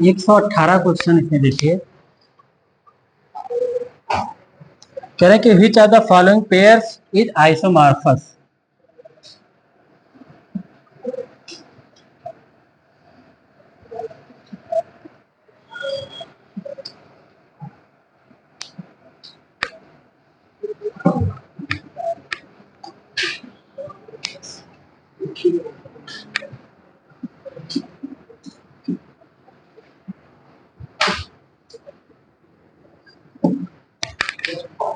एक 118 क्वेश्चन इसमें देखिए, कह रहे हैं कि which are the following pairs is isomorphous.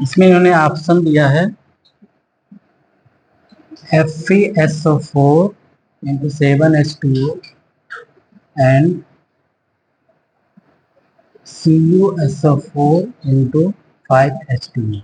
इसमें इन्होंने ऑप्शन दिया है FeSO4 into 7H2O and CuSO4 into 5H2O।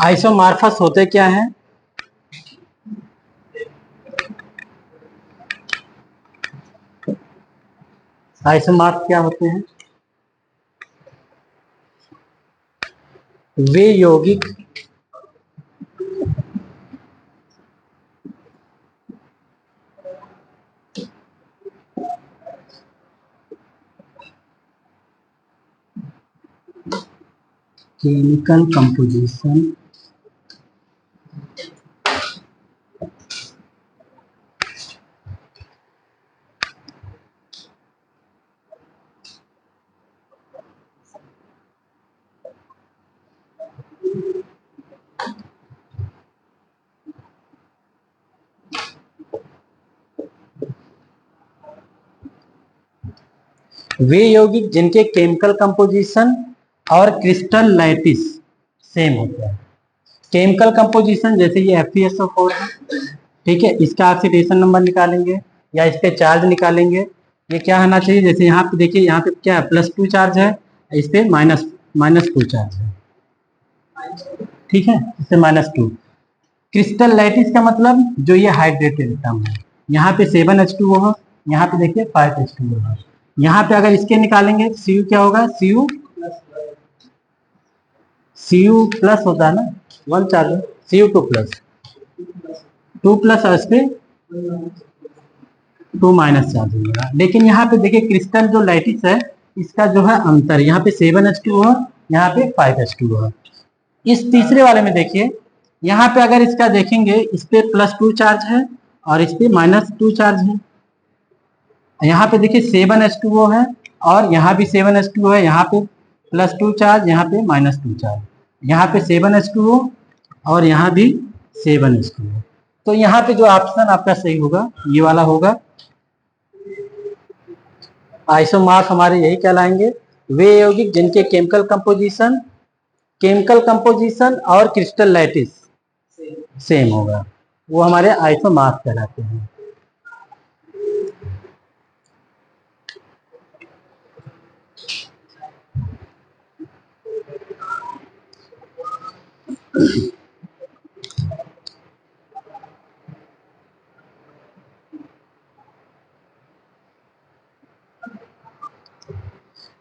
Isomorphous होते क्या हैं? आइसोमॉर्फ क्या होते हैं? वे यौगिक केमिकल कंपोजिशन वे यौगिक जिनके केमिकल कंपोजिशन और क्रिस्टल लैटिस सेम होता है। केमिकल कंपोजिशन जैसे ये FeSO4 है, ठीक है, इसका ऑक्सीडेशन नंबर निकालेंगे या इस पे चार्ज निकालेंगे। ये क्या होना चाहिए, जैसे यहाँ पे देखिए, यहाँ पे क्या है, +2 चार्ज है, इस पे -2 चार्ज है, ठीक है, इस पे -2। क्रिस्टल लैटिस का मतलब जो ये हाइड्रेटेड एटम है, यहाँ पे 7H2O हो, यहाँ पे देखिए 5H2O हो। यहाँ पे अगर इसके निकालेंगे Cu क्या होगा, Cu प्लस होता है ना, 1 चार्ज, Cu2 प्लस और इस पे 2 माइनस चार्ज होगा। लेकिन यहाँ पे देखिए क्रिस्टल जो लैटिस है, इसका जो है अंतर, यहाँ पे 7H2O है, यहाँ पे 5H2O है। इस तीसरे वाले में देखिए, यहाँ पे अगर इसका देखेंगे, इस पे +2 चार्ज है और इस पे -2 चार्ज है। यहाँ पे देखिए 7H2O है और यहाँ भी 7H2O है, यहाँ पे +2 चार्ज, यहाँ पे -2 चार्ज, यहाँ पे 7H2O और यहाँ भी 7H2O। तो यहाँ पे जो ऑप्शन आपका सही होगा ये वाला होगा। आइसोमॉर्फ हमारे यही कहलाएंगे, वे यौगिक जिनके केमिकल कंपोजिशन और क्रिस्टल लैटिस सेम होगा, वो हमारे आइसोमॉर्फ कहलाते हैं।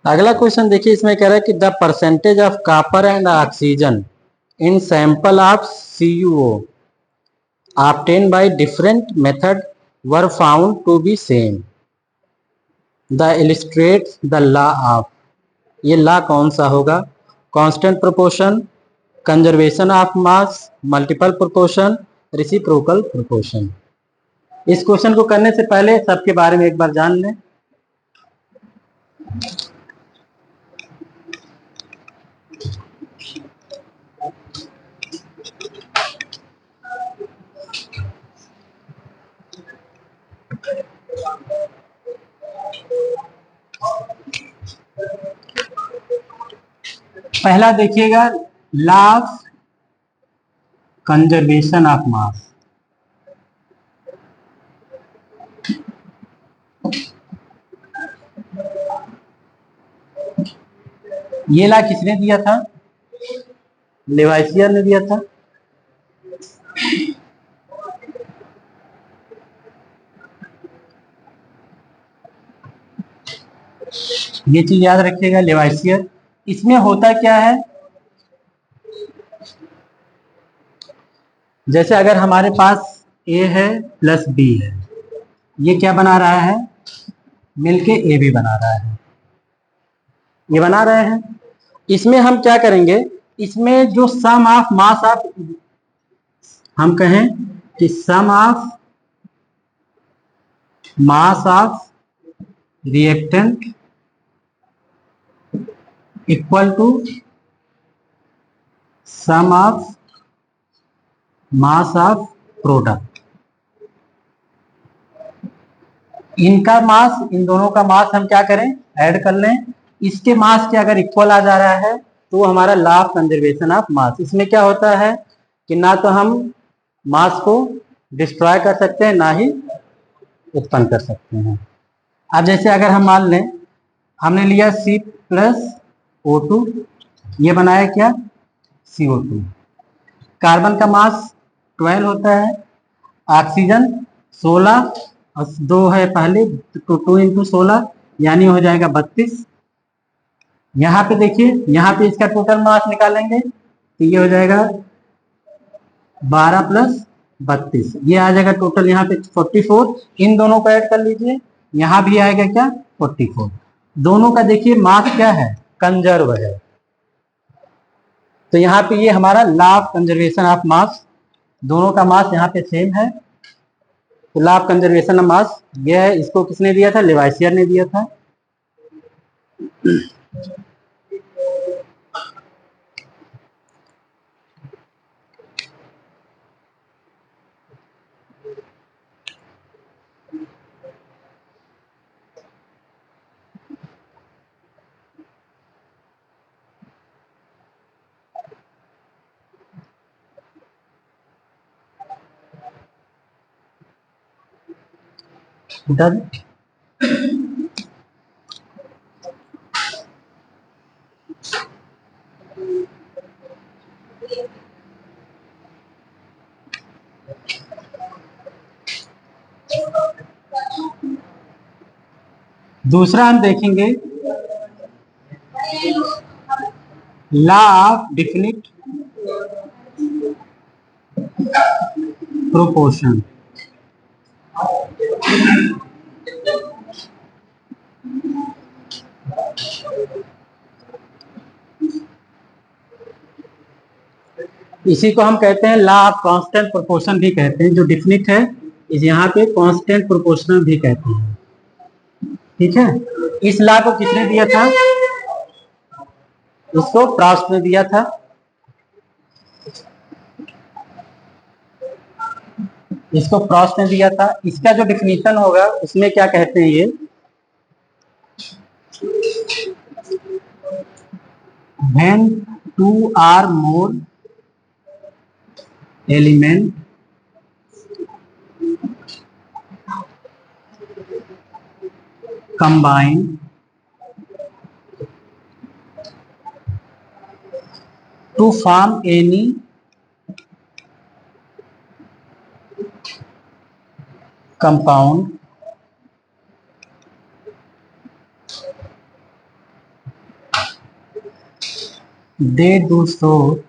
अगला क्वेश्चन देखिए, इसमें कह रहा है कि the percentage of copper and oxygen in sample of CuO obtained by different method were found to be same. The illustrates the law of, ये लॉ कौन सा होगा, constant proportion, conservation of mass, multiple proportion, reciprocal proportion. इस question को करने से पहले सबके बारे में एक बार जान लें। पहला देखिएगा, law of conservation of mass. ये ला किसने दिया था? लेवाइसियर ने दिया था। ये चीज याद रखिएगा, लेवाइसियर। इसमें होता क्या है, जैसे अगर हमारे पास ए है प्लस बी है, ये क्या बना रहा है, मिलके ए बी बना रहा है, ये बना रहे हैं। इसमें हम क्या करेंगे, इसमें जो सम ऑफ मास ऑफ, हम कहें कि sum of mass of reactant equal to sum of mass of product. इनका मास, इन दोनों का मास हम क्या करें, ऐड कर लें। इसके मास के अगर इक्वल आ जा रहा है तो वो हमारा law of conservation of mass. इसमें क्या होता है कि ना तो हम मास को डिस्ट्रॉय कर सकते हैं, ना ही उत्पन्न कर सकते हैं। अब जैसे अगर हम मान लें, हमने लिया C प्लस O2, ये बनाया क्या, CO2। कार्बन का मास 12 होता है, ऑक्सीजन 16 और 2 है पहले, तो 2 इंटू 16 यानी हो जाएगा 32। यहाँ पे देखिए, यहाँ पे इसका टोटल मास निकालेंगे तो ये हो जाएगा 12 प्लस 32, ये आ जाएगा टोटल यहाँ पे 44। इन दोनों को ऐड कर लीजिए, यहाँ भी आएगा क्या, 44। दोनों का देखिए मास क्या है, कंजर्व है। तो यहाँ पे ये हमारा law of conservation of mass, दोनों का मास यहाँ पे सेम है। तो law of conservation of mass ये है, इसको किसने दिया था, लेवाइसियर ने दिया था। डन। दूसरा हम देखेंगे, लॉ ऑफ डिफिनिट प्रोपोर्शन। इसी को हम कहते हैं लॉ ऑफ कांस्टेंट प्रोपोर्शन भी कहते हैं। जो डिफिनिट है इस यहाँ पे कांस्टेंट प्रोपोर्शनल भी कहते हैं। ठीक है, इस लॉ को किसने दिया था, इसको प्रॉस्ट ने दिया था। इसको प्रॉस्ट ने दिया था। इसका जो डिफिनीशन होगा उसमें क्या कहते हैं, ये when two or more element combine to form any compound they do so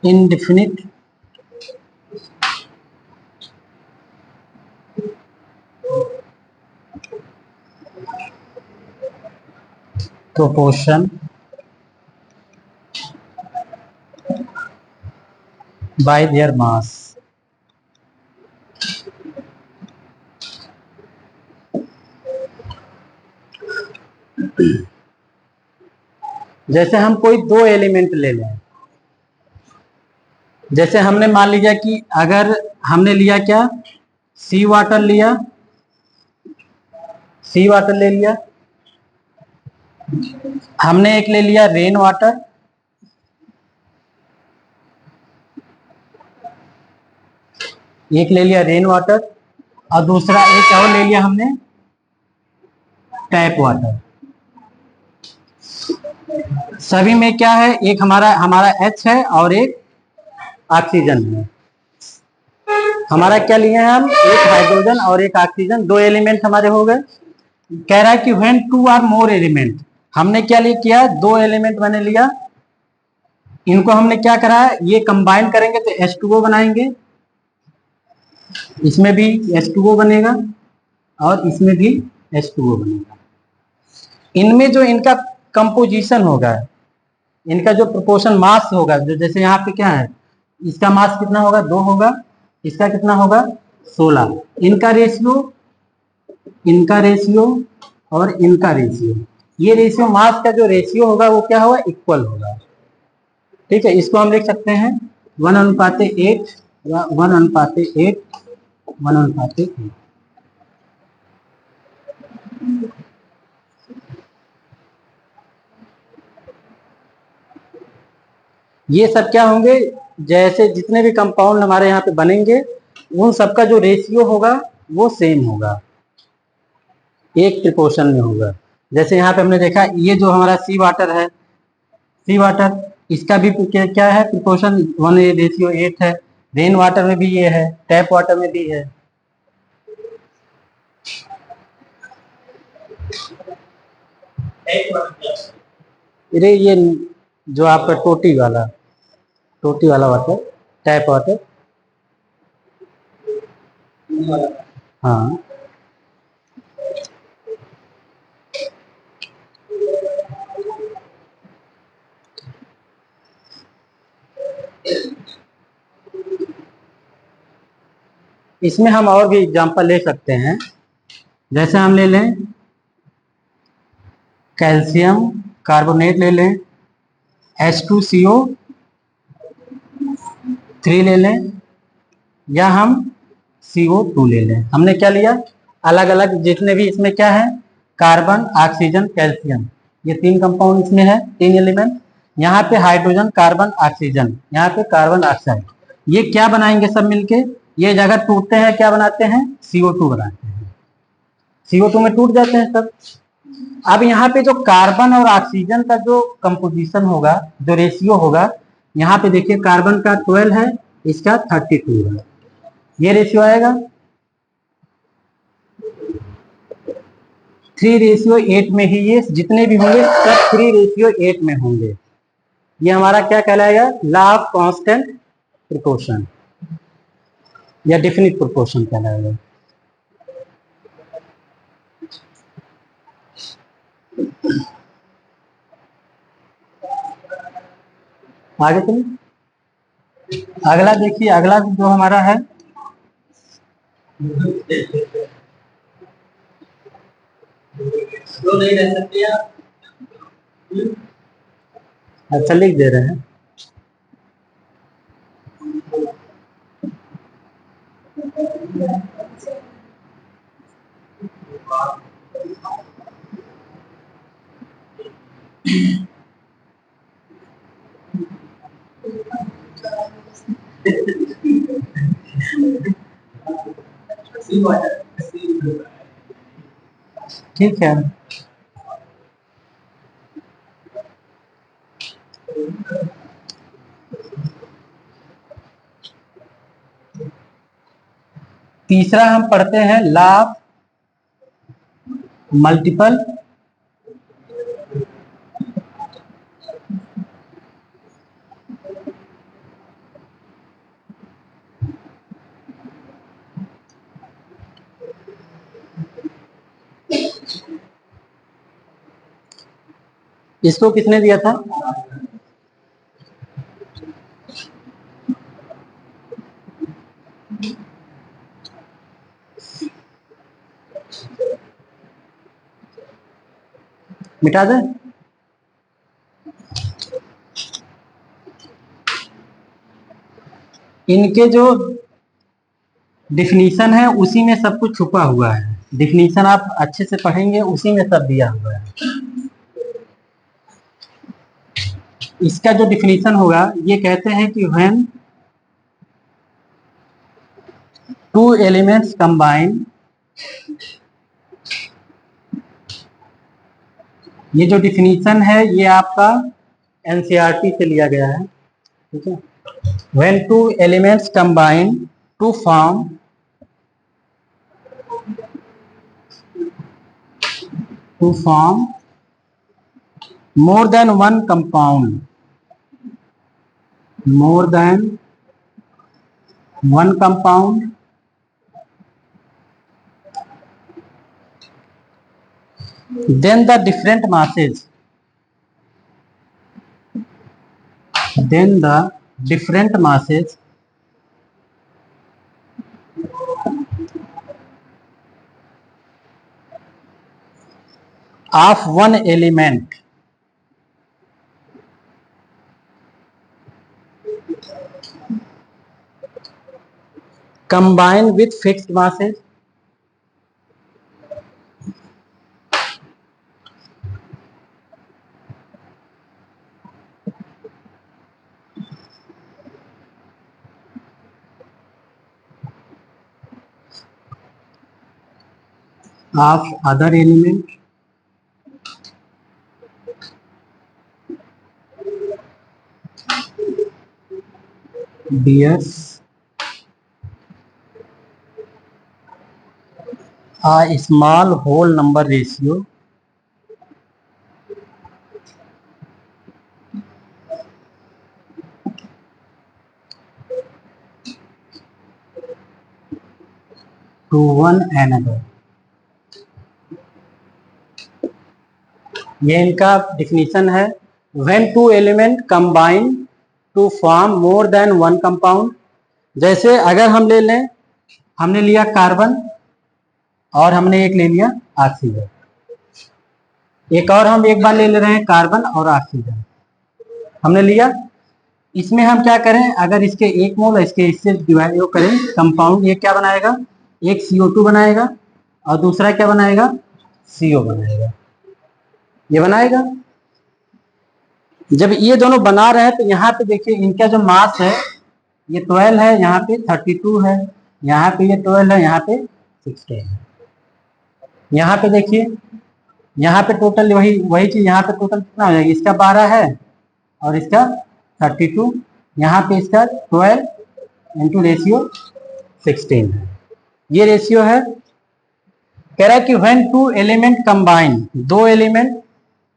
indefinite proportion by their mass। जैसे हम कोई दो एलिमेंट ले लें, जैसे हमने मान लिया कि अगर हमने लिया क्या, सी वाटर लिया, सी वाटर ले लिया, हमने एक ले लिया रेन वाटर, एक ले लिया रेन वाटर, और दूसरा एक और ले लिया हमने टैप वाटर। सभी में क्या है, एक हमारा हमारा H है और एक ऑक्सीजन है। हमारा क्या लिए हैं हम, एक हाइड्रोजन और एक ऑक्सीजन, दो एलिमेंट हमारे हो गए। कह रहा है कि when two or more element, हमने क्या किया, दो एलिमेंट मैंने लिया, इनको हमने क्या करा, ये कंबाइन करेंगे तो H2O बनाएंगे, इसमें भी H2O बनेगा और इसमें भी H2O बनेगा। इनमें जो इनका कंपोजिशन होगा, इनका जो प्रोपोर्शन मास होगा, जो जैसे यहाँ पे क्या है, इसका मास कितना होगा, 2 होगा, इसका कितना होगा 16। इनका रेशियो, इनका रेशियो और इनका रेशियो, ये रेशियो मास का जो रेशियो होगा वो क्या होगा, इक्वल होगा। ठीक है, इसको हम लिख सकते हैं 1:8, 1:8, 1:8। ये सब क्या होंगे, जैसे जितने भी कंपाउंड हमारे यहाँ पे बनेंगे उन सबका जो रेशियो होगा वो सेम होगा, एक प्रिपोर्शन में होगा। जैसे यहाँ पे हमने देखा, ये जो हमारा सी वाटर है, सी वाटर, इसका भी क्या है, प्रिपोर्शन 1:8 है। रेन वाटर में भी ये है, टैप वाटर में भी है। अरे ये जो आपका टोटी वाला वाटर, टैप वाटर, हाँ। इसमें हम और भी एग्जांपल ले सकते हैं, जैसे हम ले लें कैल्शियम कार्बोनेट ले लें, H2CO3 ले लें, या हम CO2 ले लें। हमने क्या लिया, अलग अलग जितने भी इसमें क्या है, कार्बन, ऑक्सीजन, कैल्शियम, ये 3 कंपाउंड इसमें है, 3 एलिमेंट। यहाँ पे हाइड्रोजन, कार्बन, ऑक्सीजन, यहाँ पे कार्बन ऑक्साइड, ये क्या बनाएंगे सब मिलके, ये जगह टूटते हैं क्या बनाते हैं, CO2 बनाते हैं, CO2 में टूट जाते हैं सब। अब यहाँ पे जो कार्बन और ऑक्सीजन का जो कंपोजिशन होगा, जो रेशियो होगा, यहाँ पे देखिए कार्बन का 12 है, इसका 32 है, ये रेशियो आएगा 3:8 में ही, ये जितने भी होंगे सब 3:8 में होंगे। ये हमारा क्या कहलाएगा, लॉ ऑफ कांस्टेंट प्रोपोर्शन या डेफिनिट प्रोपोर्शन कहलाएगा। आगे चलिए, अगला देखिए, अगला जो हमारा है, तो नहीं रह सकते आप, अच्छा लिख दे रहे हैं। ठीक है, तीसरा हम पढ़ते हैं लॉ ऑफ मल्टीपल इसको किसने दिया था, मिटा दे, इनके जो डिफिनीशन है उसी में सब कुछ छुपा हुआ है। डिफिनीशन आप अच्छे से पढ़ेंगे, उसी में सब दिया हुआ है। इसका जो डिफिनीशन होगा, ये कहते हैं कि व्हेन टू एलिमेंट्स कंबाइन, ये जो डिफिनीशन है ये आपका एनसीईआरटी से लिया गया है, ठीक है। When two elements combine to form more than one compound, then the different masses of one element combine with fixed masses of other element bears a small whole number ratio to one another। ये इनका definition है। When two element combine to form more than one compound, जैसे अगर हम ले लें, हमने लिया कार्बन और हमने एक ले लिया ऑक्सीजन, एक और हम एक बार ले रहे हैं कार्बन और ऑक्सीजन हमने लिया। इसमें हम क्या करें, अगर इसके एक मोल इसके इससे डिवाइड करें कंपाउंड, ये क्या बनाएगा, एक CO2 बनाएगा और दूसरा क्या बनाएगा, CO बनाएगा, ये बनाएगा। जब ये दोनों बना रहे हैं तो यहाँ पे देखिए इनका जो मास है ये 12 है, यहाँ पे 32 है, यहाँ पे ये 12 है, यहाँ पे 16 है। यहाँ पे देखिए, यहाँ पे टोटल वही चीज, यहाँ पे टोटल कितना हो जाएगा, इसका 12 है और इसका 32, यहाँ पे इसका 12 इंटू रेशियो 16 है, ये रेशियो है। कह रहा है कि व्हेन टू एलिमेंट कंबाइन, दो एलिमेंट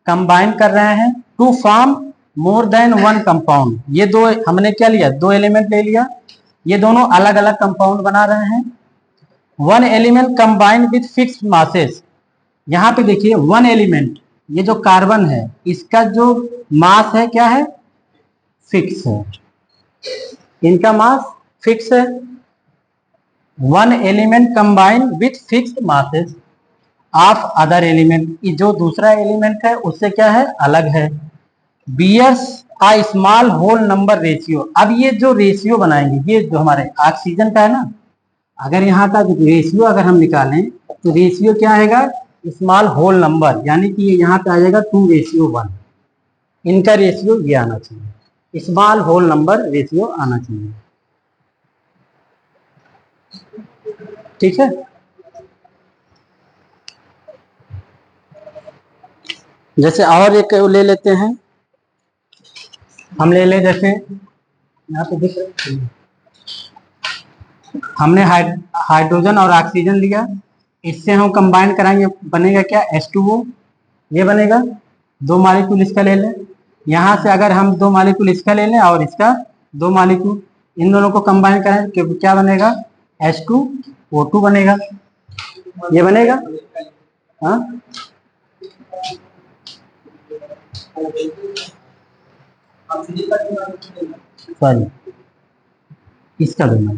कंबाइन कर रहे हैं to form more than one compound, ये दो हमने क्या लिया, दो एलिमेंट ले लिया, ये दोनों अलग अलग कंपाउंड बना रहे हैं। One element combine with fixed masses, यहाँ पे देखिए वन एलिमेंट, ये जो कार्बन है इसका जो मास है क्या है, फिक्स है, इनका मास फिक्स है। One element combine with fixed masses of other element, जो दूसरा एलिमेंट है उससे क्या है, अलग है। Bears a small whole number ratio, अब ये जो रेशियो बनाएंगे, ये जो हमारे ऑक्सीजन का है ना, अगर यहाँ का रेशियो अगर हम निकालें तो रेशियो क्या आएगा, स्मॉल होल नंबर, यानी कि ये यहाँ पे आ जाएगा 2:1, इनका रेशियो ये आना चाहिए, स्मॉल होल नंबर रेशियो आना चाहिए, ठीक है। जैसे और एक ले लेते हैं, हम ले ले, जैसे यहाँ पे दिख रहा है, हमने हाइड्रोजन और ऑक्सीजन लिया, इससे हम कंबाइन कराएंगे, बनेगा क्या, H2O, ये बनेगा, 2 मॉलिक्यूल इसका ले लें, यहाँ से अगर हम 2 मॉलिक्यूल इसका ले लें और इसका 2 मॉलिक्यूल, इन दोनों को कंबाइन करें तो क्या बनेगा, H2O2 बनेगा, ये बनेगा, हाँ सॉरी, इसका दोनों,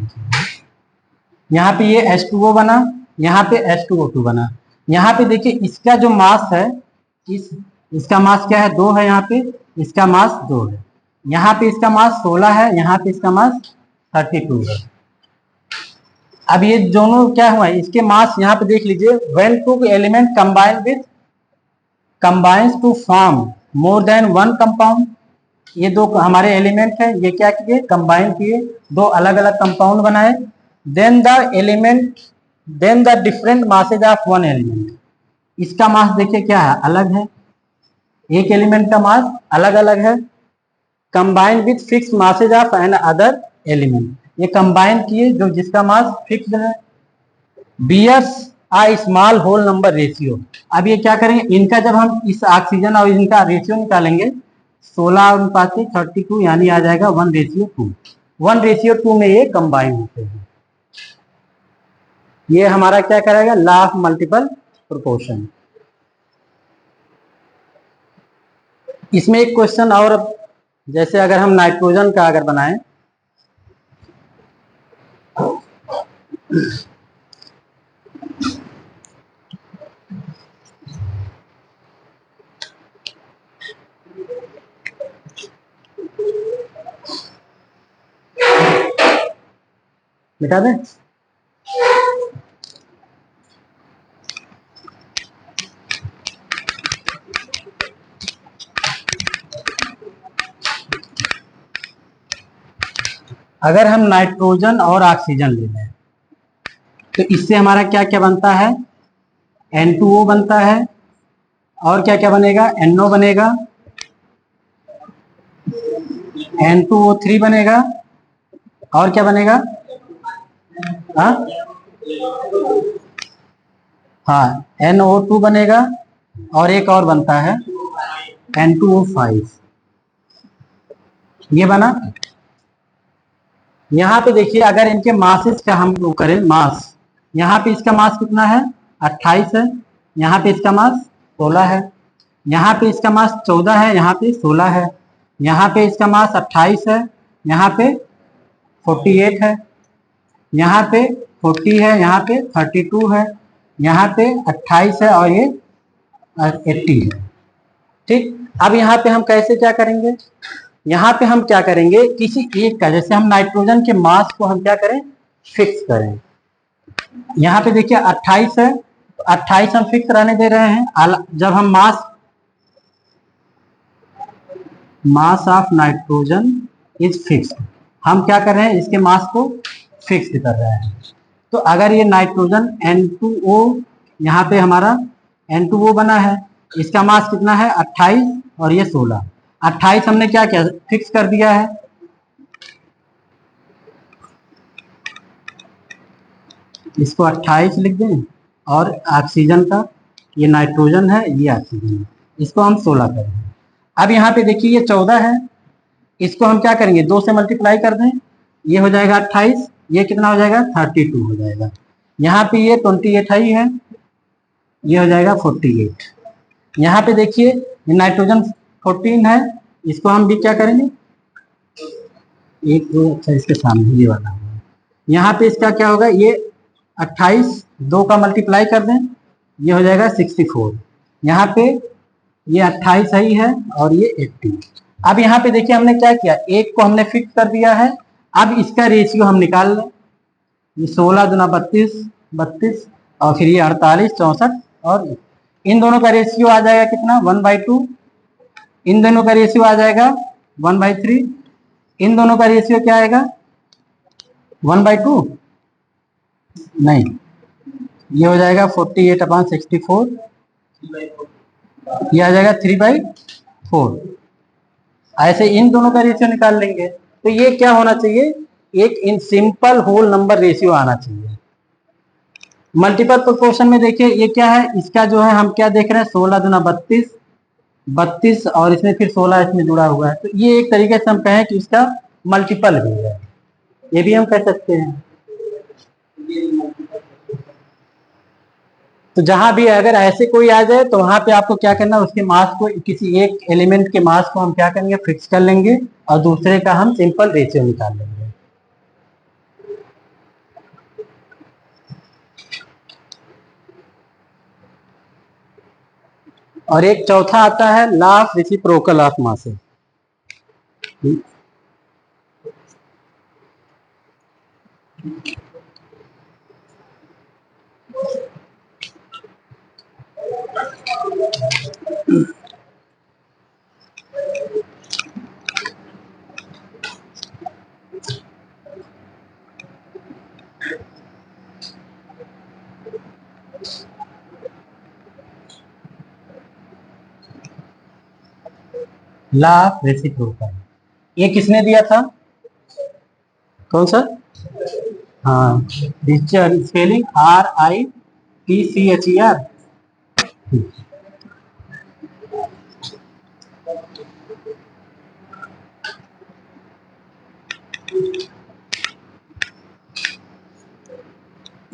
यहाँ पे ये H2O बना, यहाँ पे H2O2 बना। यहाँ पे देखिए इसका जो मास है, इसका मास क्या है, 2 है, यहाँ पे इसका मास 2 है, यहाँ पे इसका मास 16 है, यहाँ पे इसका मास 32 है। अब ये दोनों क्या हुआ, इसके मास यहाँ पे देख लीजिए, when two element combine with combines to form more than one compound, ये दो हमारे एलिमेंट है, ये क्या किए, कंबाइन किए, दो अलग अलग कंपाउंड बनाए। Then the element, then the different masses of one element, इसका मास देखिए क्या है, अलग है, एक एलिमेंट का मास अलग अलग है। Combine with fix masses of another element, ये कंबाइन किए जो जिसका मास फिक्स है। Bears a small whole number ratio, अब ये क्या करेंगे, इनका जब हम इस ऑक्सीजन और इनका रेशियो निकालेंगे 16:32 यानी आ जाएगा 1:2, 1:2 में ये कंबाइन होते हैं। ये हमारा क्या करेगा, लॉ ऑफ मल्टीपल प्रोपोर्शन। इसमें एक क्वेश्चन और, जैसे अगर हम नाइट्रोजन का अगर बनाएं, मिटा दें, अगर हम नाइट्रोजन और ऑक्सीजन ले लें तो इससे हमारा क्या क्या बनता है, N2O बनता है, और क्या क्या बनेगा, NO बनेगा, N2O3 बनेगा, और क्या बनेगा, हाँ हाँ NO2 बनेगा, और एक और बनता है N2O5, ये बना। यहाँ पे देखिए अगर इनके मासेस का हम वो करें मास, यहाँ पे इसका मास कितना है, 28 है, यहाँ पे इसका मास 16 है, यहाँ पे इसका मास 14 है, यहाँ पे 16 है, यहाँ पे इसका मास 28 है, यहाँ पे 48 है, यहाँ पे 40 है, यहाँ पे 32 है, यहाँ पे 28 है, और ये 80 है। ठीक, अब यहाँ पे हम कैसे क्या करेंगे, यहाँ पे हम क्या करेंगे, किसी एक का, जैसे हम नाइट्रोजन के मास को हम क्या करें, फिक्स करें। यहाँ पे देखिए 28 है, 28 हम फिक्स रहने दे रहे हैं। जब हम mass of nitrogen is fix, हम क्या कर रहे हैं, इसके मास को फिक्स कर रहे हैं। तो अगर ये नाइट्रोजन N2O, यहाँ पे हमारा N2O बना है, इसका मास कितना है 28, और ये 16, 28 हमने क्या किया, फिक्स कर दिया है, इसको 28 लिख दें, और ऑक्सीजन का, ये नाइट्रोजन है, ये ऑक्सीजन है, इसको हम 16 करें। अब यहाँ पे देखिए ये 14 है, इसको हम क्या करेंगे, 2 से मल्टीप्लाई कर दें, ये हो जाएगा 28, ये कितना हो जाएगा 32 हो जाएगा, यहाँ पे ये 28 है, ये हो जाएगा 48। यहाँ पे देखिए ये नाइट्रोजन 14 है, इसको हम भी क्या करेंगे, एक दो, अच्छा इसके सामने ये वाला होगा, यहाँ पे इसका क्या होगा, ये 28 2 का मल्टीप्लाई कर दें, ये हो जाएगा 64, यहाँ पे ये 28 सही है, और ये 80। अब यहाँ पे देखिए हमने क्या किया, एक को हमने फिक्स कर दिया है, अब इसका रेशियो हम निकाल लें, ये 16 दूना 32, 32, और फिर ये 48, 64, और इन दोनों का रेशियो आ जाएगा कितना, 1/2, इन दोनों का रेशियो आ जाएगा 1/3, इन दोनों का रेशियो क्या आएगा, 1/2 नहीं, ये हो जाएगा 48/64, ये आ जाएगा 3/4। ऐसे इन दोनों का रेशियो निकाल लेंगे, तो ये क्या होना चाहिए, एक in simple whole number ratio आना चाहिए। मल्टीपल प्रोपोर्शन में देखिए ये क्या है, इसका जो है हम क्या देख रहे हैं, 16 दूना 32, 32, और इसमें फिर 16 इसमें जुड़ा हुआ है, तो ये एक तरीके से हम कहें कि इसका मल्टीपल भी है, ये भी हम कह सकते हैं। तो जहां भी अगर ऐसे कोई आ जाए तो वहां पे आपको क्या करना, उसके मास को, किसी एक एलिमेंट के मास को हम क्या करेंगे, फिक्स कर लेंगे, और दूसरे का हम सिंपल रेशियो निकाल लेंगे। और एक चौथा आता है law of reciprocal of masses. Law of reciprocal. ये किसने दिया था? कौन सा? हाँ, रिचर्ड, स्पेलिंग RITCHER।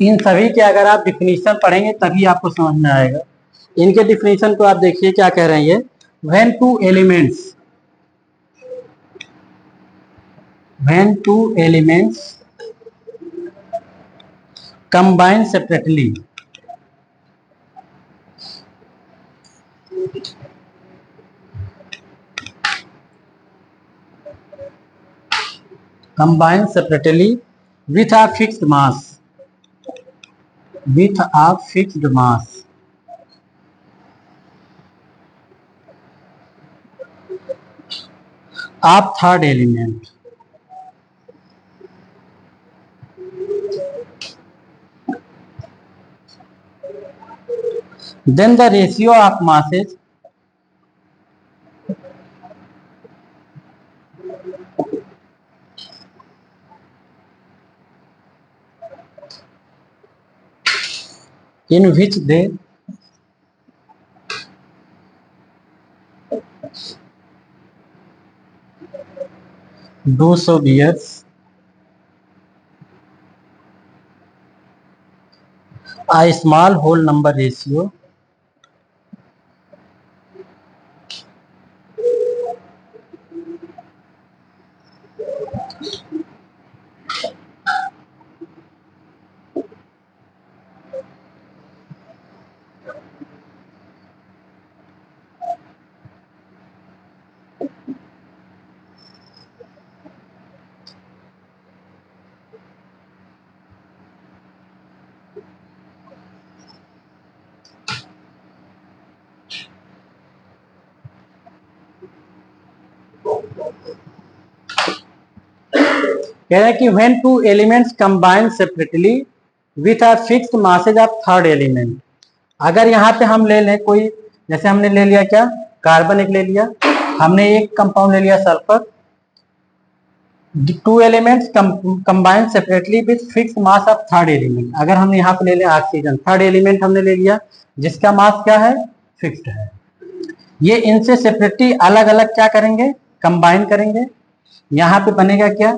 इन सभी के अगर आप डिफिनीशन पढ़ेंगे तभी आपको समझ में आएगा। इनके डिफिनीशन को आप देखिए क्या कह रहे हैं ये। When two elements combine separately, with a fixed mass of third element, then the ratio of masses in which they do so bears a small whole number ratio कह रहे हैं कि when two elements combine separately with a fixed masses of third element. अगर यहाँ पे हम ले लें कोई, जैसे हमने ले लिया क्या, कार्बन एक ले लिया, हमने एक कंपाउंड ले लिया sulphur, to elements combine separately with fixed mass of third element. अगर हम यहाँ पे ले लें ऑक्सीजन, थर्ड एलिमेंट हमने ले लिया जिसका मास क्या है, फिक्स्ड है। ये इनसे सेपरेटली अलग अलग क्या करेंगे, कंबाइन करेंगे। यहाँ पे बनेगा क्या,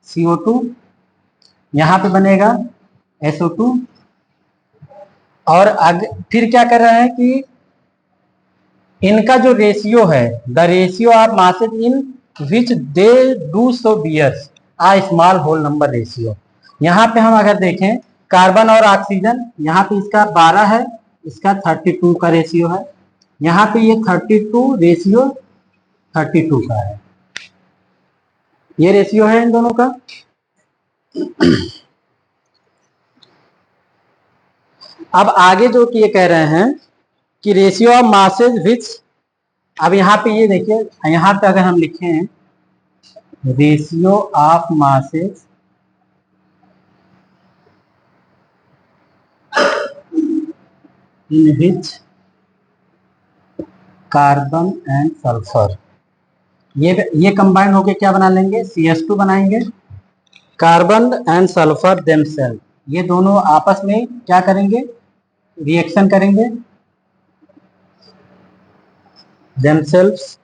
CO2, यहाँ पे बनेगा SO2, और फिर क्या कर रहे हैं कि इनका जो रेशियो है, the ratio of masses in which they do so bears a small whole number ratio. यहाँ पे हम अगर देखें कार्बन और ऑक्सीजन, यहाँ पे इसका 12 है, इसका 32 का रेशियो है, यहाँ पे ये 32 रेशियो 32 का है, ये रेशियो है इन दोनों का। अब आगे जो कि ये कह रहे हैं कि रेशियो ऑफ मासेज विच, अब यहाँ पे ये देखिए, यहाँ पे अगर हम लिखें ratio of masses in which carbon and sulphur, ये कंबाइन होके क्या बना लेंगे, CH2 बनाएंगे। कार्बन एंड सल्फर देमसेल्फ, ये दोनों आपस में क्या करेंगे, रिएक्शन करेंगे, देमसेल्व्स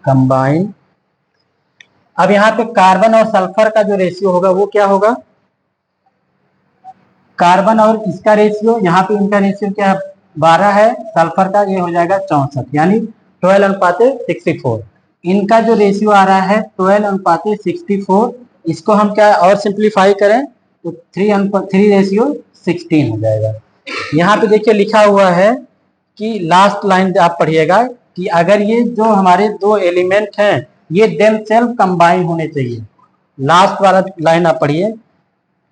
कंबाइन। अब यहाँ पे कार्बन और सल्फर का जो रेशियो होगा वो क्या होगा, कार्बन और इसका रेशियो, यहाँ पे इनका रेशियो क्या 12 है, सल्फर का ये हो जाएगा 64, यानी 12:64। इनका जो रेशियो आ रहा है 12:64, इसको हम क्या और सिंप्लीफाई करें तो 3:16 हो जाएगा। यहाँ पे देखिए लिखा हुआ है कि लास्ट लाइन आप पढ़िएगा कि अगर ये जो हमारे दो एलिमेंट हैं ये देम सेल्फ कंबाइन होने चाहिए। लास्ट वाला लाइन आप पढ़िए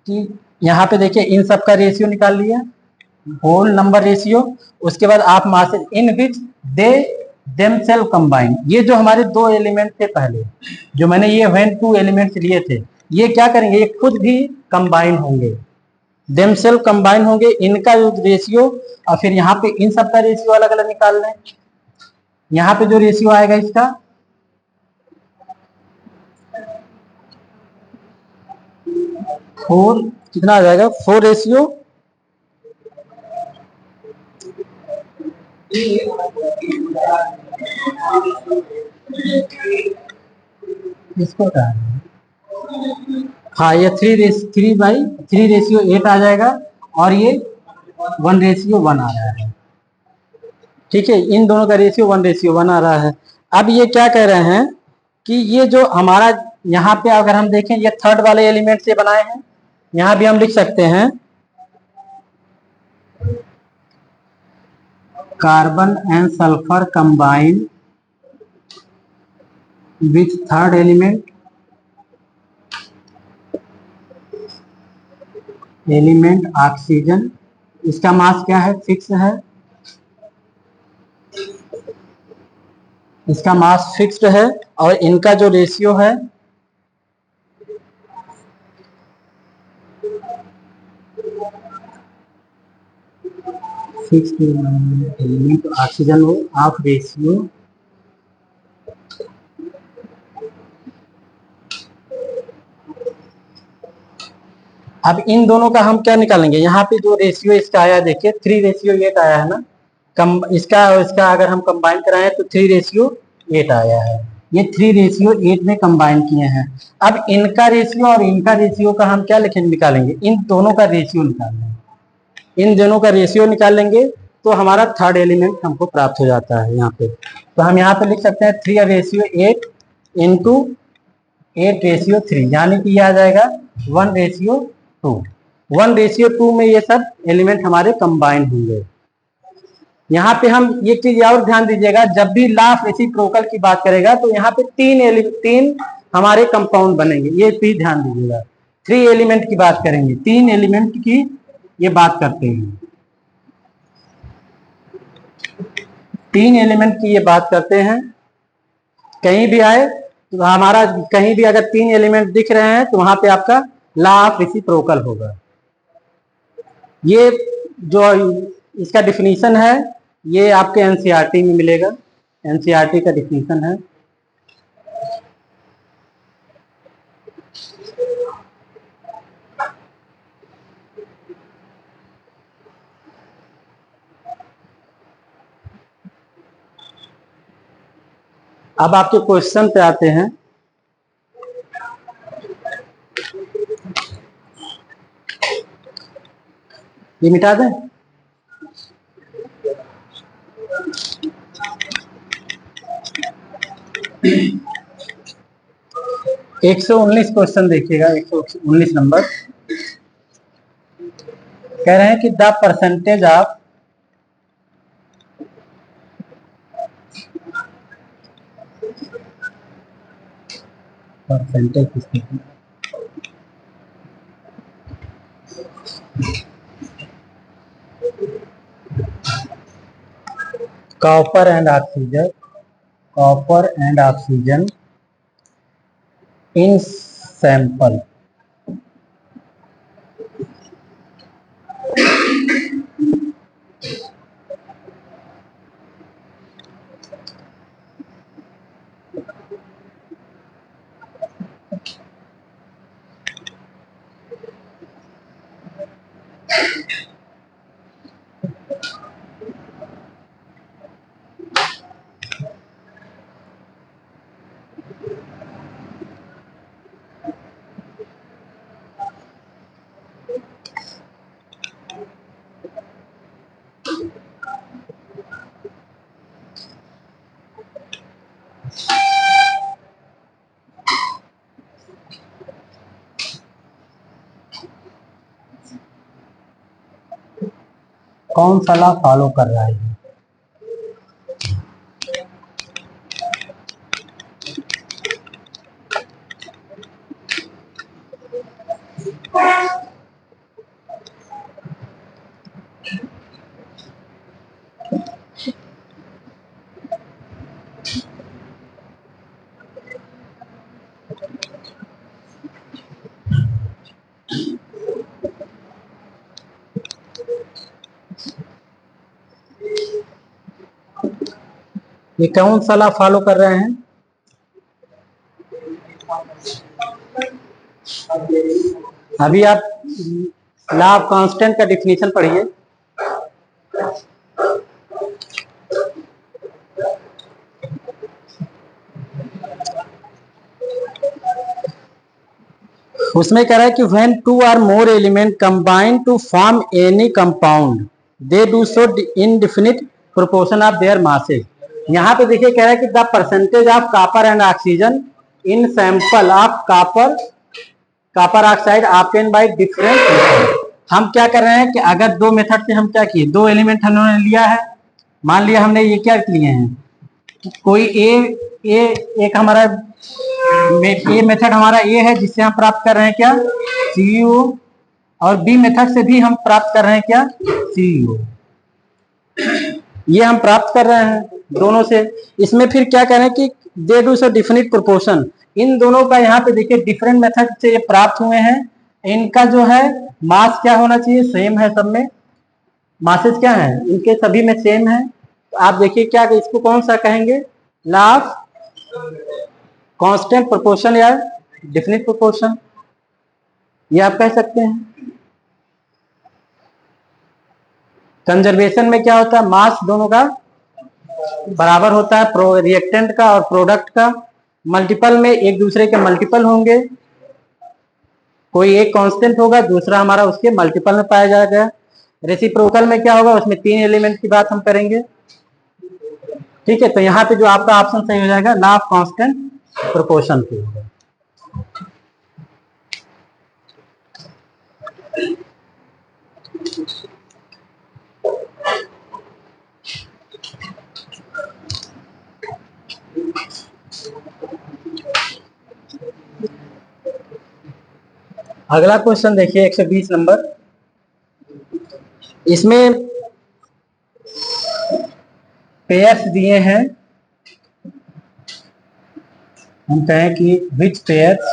कि यहाँ पे देखिए इन सब का रेशियो निकाल लिया, होल नंबर रेशियो, उसके बाद आप masses in which they them self combine. ये जो हमारे दो एलिमेंट थे पहले, जो मैंने ये व्हेन टू एलिमेंट्स लिए थे, ये क्या करेंगे, ये खुद भी कंबाइन होंगे। देमसेल्फ कंबाइन होंगे, इनका जो रेशियो और फिर यहाँ पे इन सब का रेशियो अलग अलग निकाल लें। यहाँ पे जो रेशियो आएगा इसका 4 कितना आ जाएगा 4 इसको क्या है? हाँ ये 3/3 आ जाएगा और ये 1:1 आ रहा है। ठीक है, इन दोनों का रेशियो 1:1 आ रहा है। अब ये क्या कह रहे हैं कि ये जो हमारा यहाँ पे अगर हम देखें ये थर्ड वाले एलिमेंट से बनाए हैं, यहाँ भी हम लिख सकते हैं carbon and sulphur combine with third element oxygen. इसका मास क्या है, फिक्स है, इसका मास फिक्स्ड है और इनका जो रेशियो है फिक्स्ड एलिमेंट ऑक्सीजन हो ऑफ रेशियो अब इन दोनों का हम क्या निकालेंगे, यहाँ पे जो रेशियो इसका आया देखिए 3:8 आया है ना, कम इसका और इसका अगर हम कंबाइन कराएं तो 3:8 आया है। ये 3:8 में कंबाइन किए हैं। अब इनका रेशियो और इनका रेशियो का हम क्या लिखेंगे, निकालेंगे, इन दोनों का रेशियो निकालेंगे, इन दोनों का रेशियो निकाल लेंगे तो हमारा थर्ड एलिमेंट हमको प्राप्त हो जाता है यहाँ पे। तो हम यहाँ पे लिख सकते हैं 3:8 इंटू 8:3 यानी कि यह आ जाएगा 1:2। 1:2 में ये सब एलिमेंट हमारे कंबाइन होंगे। यहाँ पे हम एक चीज और ध्यान दीजिएगा, जब भी लॉ ऑफ रेसिप्रोकल की बात करेगा तो यहाँ पे तीन हमारे कंपाउंड बनेंगे, ये चीज ध्यान दीजिएगा। 3 एलिमेंट की बात करेंगे, 3 एलिमेंट की ये बात करते हैं, 3 एलिमेंट की ये बात करते हैं। कहीं भी आए तो हमारा कहीं भी अगर 3 एलिमेंट दिख रहे हैं तो वहां पे आपका लॉ ऑफ रेसिप्रोकल होगा। ये जो इसका डिफिनीशन है ये आपके एनसीईआरटी में मिलेगा, एनसीईआरटी का डिफिनीशन है। अब आपके क्वेश्चन पे आते हैं। ये मिटा दें, 119 क्वेश्चन देखिएगा, 119 नंबर कह रहे हैं कि the percentage of copper and oxygen in sample कौन सा लॉ फॉलो कर रहा है। ये कौन सा लॉ फॉलो कर रहे हैं? अभी आप लॉ ऑफ कांस्टेंट का डिफिनीशन पढ़िए। उसमें कह रहा है कि when two or more element combine to form any compound they do so in definite proportion of their masses. यहाँ पे देखिए कह रहा है कि the percentage of copper and oxygen in sample of copper oxide obtain by different. हम क्या कर रहे हैं कि अगर दो मेथड से हम क्या किए, दो एलिमेंट हमने लिया है, मान लिया हमने ये क्या लिए हैं, कोई ए एक हमारा ए मेथड हमारा ए है जिससे हम प्राप्त कर रहे हैं क्या, CuO, और बी मेथड से भी हम प्राप्त कर रहे हैं क्या, CuO। ये हम प्राप्त कर रहे हैं दोनों से। इसमें फिर क्या कह रहे हैं कि they do so definite proportion, इन दोनों का यहाँ पे देखिए डिफरेंट मेथड से ये प्राप्त हुए हैं। इनका जो है मास क्या होना चाहिए, सेम है सब में, मासेस क्या है इनके सभी में सेम है। तो आप देखिए क्या, इसको कौन सा कहेंगे, लॉ ऑफ कांस्टेंट प्रोपोर्शन या डिफिनिट प्रोपोर्शन, ये आप कह सकते हैं। कंजर्वेशन में क्या होता है, मास दोनों का बराबर होता है, रिएक्टेंट का और प्रोडक्ट का। मल्टीपल में एक दूसरे के मल्टीपल होंगे, कोई एक कांस्टेंट होगा, दूसरा हमारा उसके मल्टीपल में पाया जाएगा। रेसिप्रोकल में क्या होगा, उसमें तीन एलिमेंट की बात हम करेंगे। ठीक है, तो यहाँ पे जो आपका ऑप्शन सही हो जाएगा लॉ ऑफ कांस्टेंट प्रोपोर्शन की होगा। अगला क्वेश्चन देखिए 120 नंबर। इसमें पेयर्स दिए हैं, हम कहें कि which pairs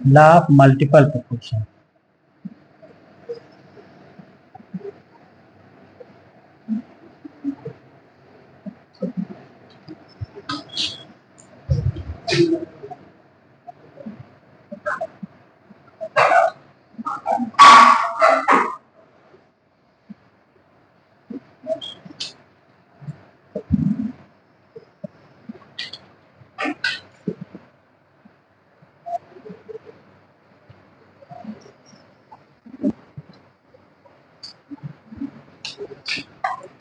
law of multiple proportion.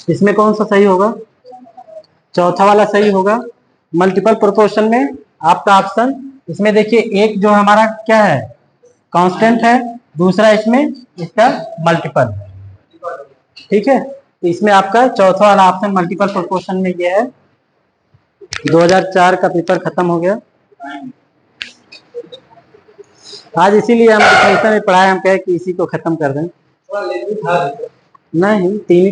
इसमें कौन सा सही होगा, चौथा वाला सही होगा। मल्टीपल प्रोपोर्शन में आपका ऑप्शन, इसमें देखिए एक जो हमारा क्या है कांस्टेंट है, दूसरा इसमें इसका मल्टीपल है। ठीक है, तो इसमें आपका चौथा वाला ऑप्शन मल्टीपल प्रोपोर्शन में ये है। 2004 का पेपर खत्म हो गया आज, इसीलिए हम डिफिनेशन में पढ़ाए, हम कहे कि इसी को खत्म कर दें। नहीं, तीन